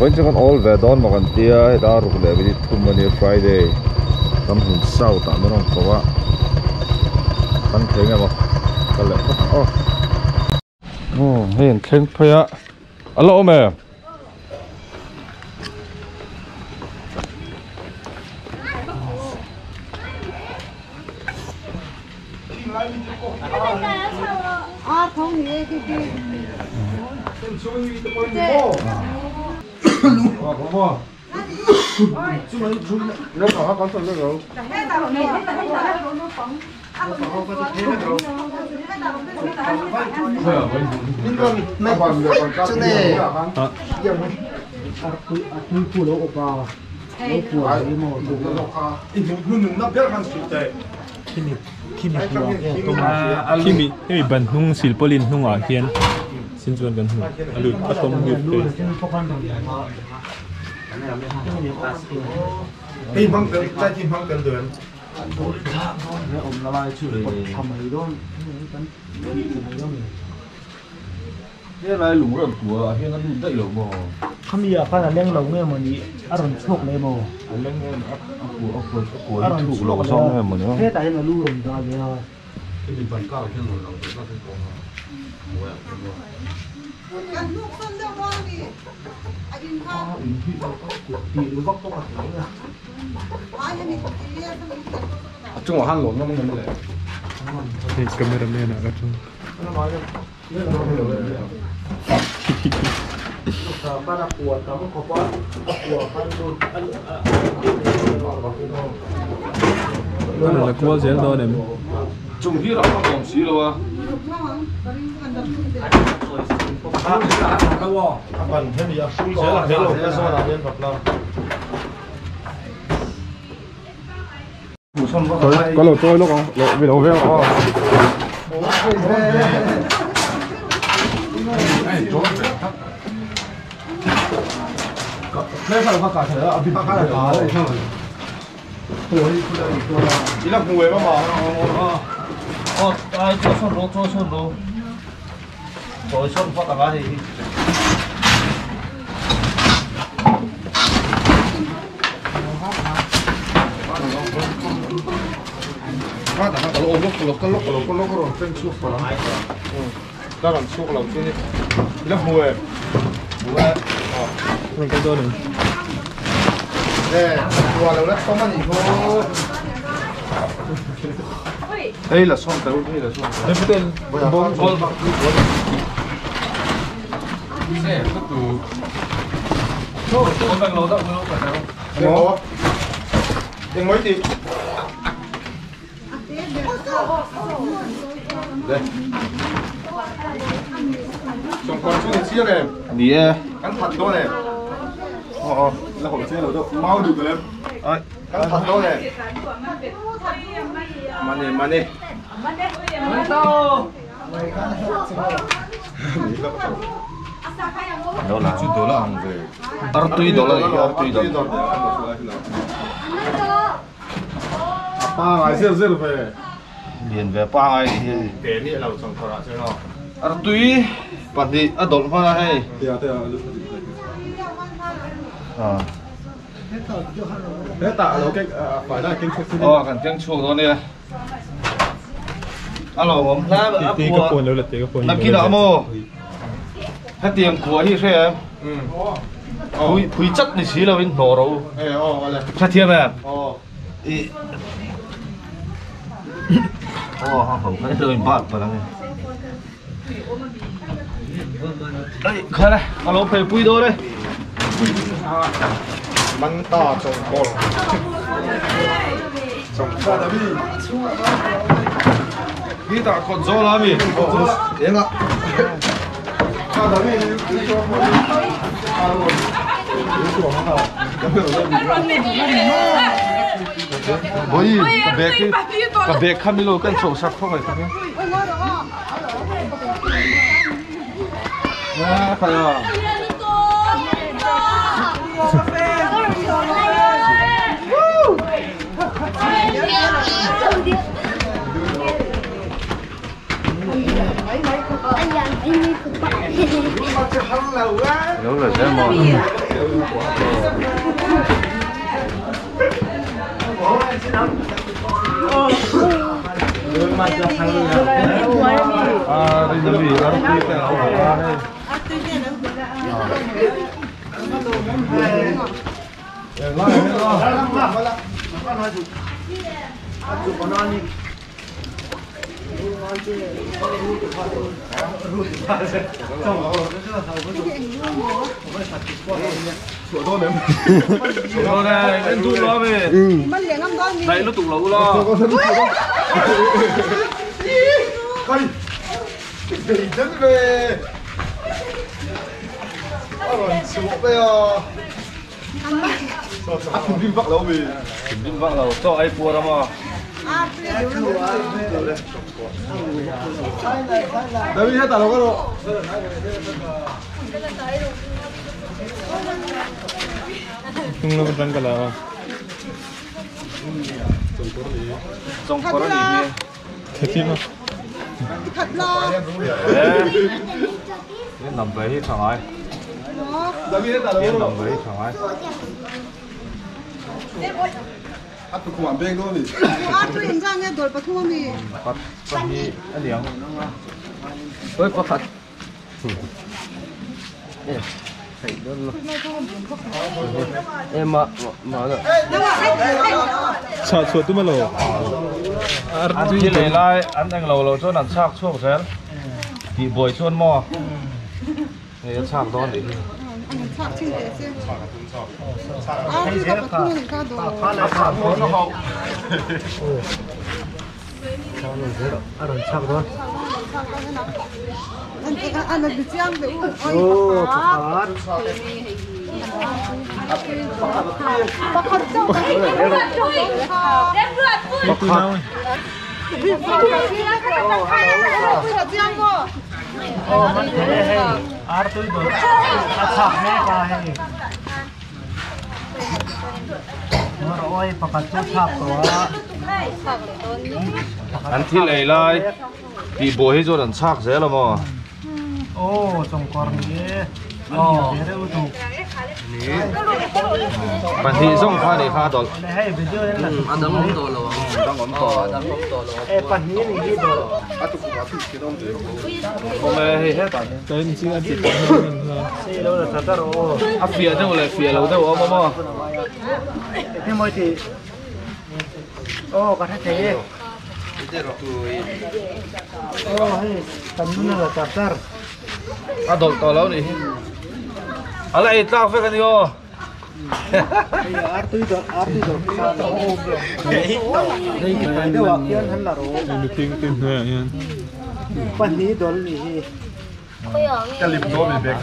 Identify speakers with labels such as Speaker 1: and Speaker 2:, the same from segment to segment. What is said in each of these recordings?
Speaker 1: vẫn chỉ còn all về đón mà còn tia đã rồi để đi thum money Friday tâm hồn sau tạm nó không có tâm thế nghe mà cái lệ hiện khen phải á alo mẹ
Speaker 2: không nghe cái gì
Speaker 3: khi bận nung xịt polin nung ở hiên xin chọn gần hụt lụt bắt tôm nhục
Speaker 4: Tim không cần, trái tim không cần đường.
Speaker 1: cái này lủng rồi của hiện nó lủng dậy lủng bò
Speaker 5: không bây giờ phải là lên lồng nghe mà đi ăn rồi sụp lên bò
Speaker 1: lên nghe của thủ lỗ xong này mà nữa
Speaker 5: thế tại là lưu lồng rồi vậy thôi
Speaker 4: cái mình vẫn cao trên một lòng nó sẽ có chung là hàng lỗ nó không được
Speaker 3: thì cameraman ở trong
Speaker 5: para kuat kamu kuat kuat kan
Speaker 3: đó là cua dễ thôi này
Speaker 1: chung khi đó nó còn xí đâu à
Speaker 4: phần thế bây giờ sẽ là cái lỗ cái số là nhân vật nào
Speaker 1: có lỗ trôi lúc không lỗ về đầu về không
Speaker 4: lấy phải phát cả thế à bị phát cả là đấy xong rồi chỉ là cùng với mà
Speaker 5: ai cho số lô rồi số phát cả thì
Speaker 4: phát cả cái lỗ rồi trên suốt vào đó làm suốt làm suốt chỉ là cùng với
Speaker 3: mình cái tôi này
Speaker 4: 네, 좋아요. 손만 이거. đây là son tàu đây là son.
Speaker 3: đây cái tên
Speaker 4: bông bông.
Speaker 1: xe nó tụ thôi tôi đang lâu đâu lâu cả đâu
Speaker 4: Alo. Đừng mấy tí. Đây. Trong con chú chia này.
Speaker 1: đi
Speaker 4: Ăn thật đó này. Làผมchia rồi đâu. Mau được rồi em. Ơi, ăn thật đó này. Mà nè.
Speaker 1: đó là chút đó là hàng về artui đó là artui đó
Speaker 4: à ngày xưa rất là về
Speaker 1: điền về pa ai
Speaker 4: để đi là trong thọ chơi nó
Speaker 1: artui bạn đi ở đồn pha hay
Speaker 4: thì thế tạ là cái phải là kinh
Speaker 1: oh cần tiếng chuông đó nè aloผม
Speaker 3: ตีกระปุกแล้วตีกระปุก
Speaker 1: นักกีฬาโมถ้าเตียงขัวที่ใช่ไหมคุยจัดในสีเราเป็นหนอเรา
Speaker 4: อะไร
Speaker 1: ถ้าเทียมแบบอีผมก็ได้เดินบ้านไปแล้วไงเอ้ยใครเลยเอาลงไปปุ้ยโดเลย
Speaker 4: มันต่อจงโกลจงชาดาบี
Speaker 1: นี่ตาคนโซลามี
Speaker 4: เดี๋ยวละชาดาบี
Speaker 1: โอ้ยเบคกับเบคคามิโลกันโชว์สักข้อไหนครับเนี่ยใครอ่ะ Đúng rồi sẽ mò. À đây là vì nó khi phải ở đây.
Speaker 5: Rồi này, lên tu lo về. Đấy nó tụ lẩu lo.
Speaker 4: Coi. Để dẫn về. Rồi xuống bây giờ. Sao thùng pin vắt lẩu về.
Speaker 5: Thùng pin vắt lẩu cho ai mua đâu mà.
Speaker 4: Đây hết tao cái rồi.
Speaker 3: Không nó vẫn cái là
Speaker 5: Trong có gì đi.
Speaker 3: thế thì mà
Speaker 2: Thật lo.
Speaker 1: Cái nằm về hít thoải mái.
Speaker 4: Đây hết tao
Speaker 1: Cái
Speaker 4: rồi.
Speaker 1: nằm về hít thoải mái.
Speaker 4: À tôi không ăn beng đâu nhỉ.
Speaker 2: Tôi hiện ra nghe đổi bát thua mi.
Speaker 1: Bắt đi ăn điếng.
Speaker 5: Ôi có thật. Em mà rồi.
Speaker 3: sợ suốt tu mà lồ
Speaker 5: Ăn chi lấy lại ăn anh lẩu cho nắn sắc chuột thế. Thì buổi chuột mò. Người sắc đó đi.
Speaker 2: Anh sạc chừng để xem. Tôi gặp bát thua thì ca đồ.
Speaker 5: Nó không.
Speaker 2: Anh là bị chiang vậy. Ôi. Bác khát đâu.
Speaker 3: bóc tu nào
Speaker 5: Ăn thi lấy lại. Thì buổi cho nắn sắc thế là mà. Bạn thì xong pha để pha đó. Ăn đắng lắm rồi. Đắng lắm rồi. Hôm nay hết rồi.
Speaker 3: tới chỉ ăn thịt hơn
Speaker 5: À phía đâu lại phía lâu đâu mà mà.
Speaker 6: Nhưng mà thì có thể tầm nữa là tập
Speaker 5: À đồ to lâu đi. À lại tao phải cái gì ô.
Speaker 6: artu đó đây cái đó là kian hắn là rồi
Speaker 3: mình tin tin thôi nha
Speaker 6: pan đi đó đi
Speaker 4: Cái lip đó về beng.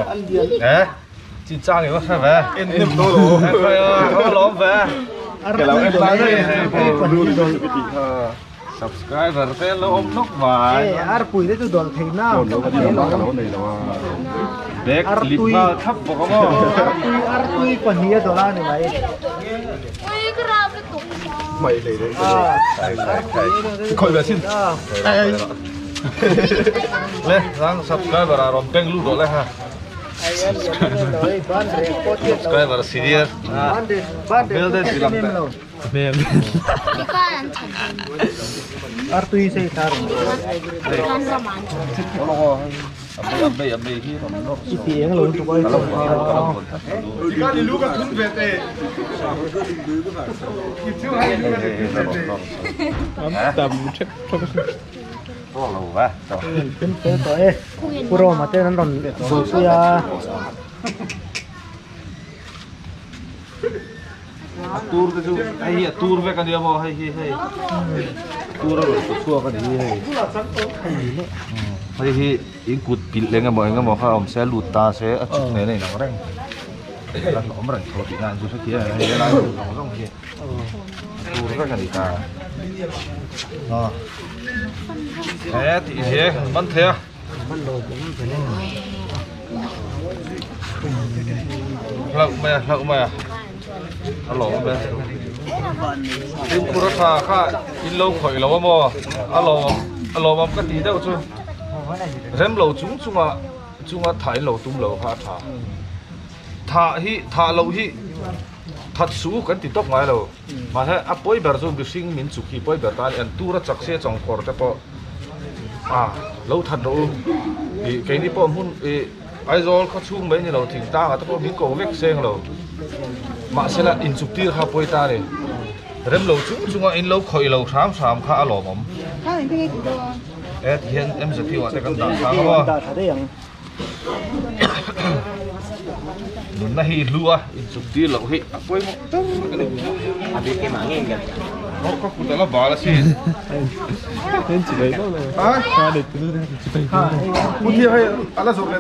Speaker 6: ăn điên
Speaker 5: Ê. Chị trang này có phải về.
Speaker 4: Em nếp đó rồi.
Speaker 5: Phải không lóm về.
Speaker 4: Cái lão em bán đây.
Speaker 6: pan đi đó
Speaker 5: Subscriber thế lâu ôm lúc mà.
Speaker 6: arpui đấy tôi đó thấy na
Speaker 4: Lẩu cái gì đó lẩu này là.
Speaker 5: Bek clip mà thấp vào không?
Speaker 6: arpui pan đi đó là này vậy
Speaker 4: Mày để đấy. Coi về xin.
Speaker 5: Lên, sang subscriber là rom beng lu đó lên ha. Subscriber serious. Bel deh bilang deh.
Speaker 3: mẹ
Speaker 6: arpui saya taruh
Speaker 5: Kalau abe ki rom no.
Speaker 6: itu yang lalu tuh
Speaker 5: Kalau
Speaker 4: Cái đi lúc thun về tệ.
Speaker 3: tầm check
Speaker 5: lâu quá.
Speaker 6: cái tới puro mà tên nó còn đồ xia
Speaker 5: Tour cái chú, hay tour về cái gì mà hay. Tour rồi xua cái gì hay. Hay ikut pilih nggak mau kalau saya luta saya acuk nenek orang. Lah orang kalau pingan tu sekian, dia lain orang dia. Tour kan kita. Thì thế, bắn thế. Lậu mày. Alo mày. Tim pura tha kha in lâu khỏi lâu mà. Alo mà cái gì đâu chứ. rem lo chung à thải lo tum lo pha thả lo hi thật sú cái tít tóc ngay lo mà thế à bôi bờ rồi bị sinh mình chụp khi bôi bờ ta anh tu ra chắc xe trong cỏ thế po lâu thật đâu thì cái này po muốn ai rồi có chung mấy như lâu thì ta có mình có vết sen lâu mà sẽ là in chụp tia khá bôi ta này rem lâu chung in lâu khơi lâu sám khá lò mắm
Speaker 2: Khá là cái gì đó.
Speaker 5: hiện em sẽ tiêu cái con đạn sáng không nó hi lúa in chụp tia lâu hi bôi một cái này có cụ thể là bà là gì
Speaker 3: nên chỉ đấy thôi là để từ từ chỉ phải
Speaker 5: cụ thể hay là số cái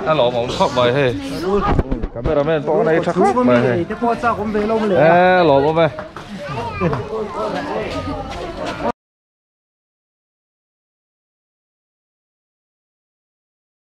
Speaker 5: ta lò mỏng khóc bài hay cameraman to này chắc khóc bài hay
Speaker 6: cái po sao cũng về lâu mà
Speaker 5: lò mỏng về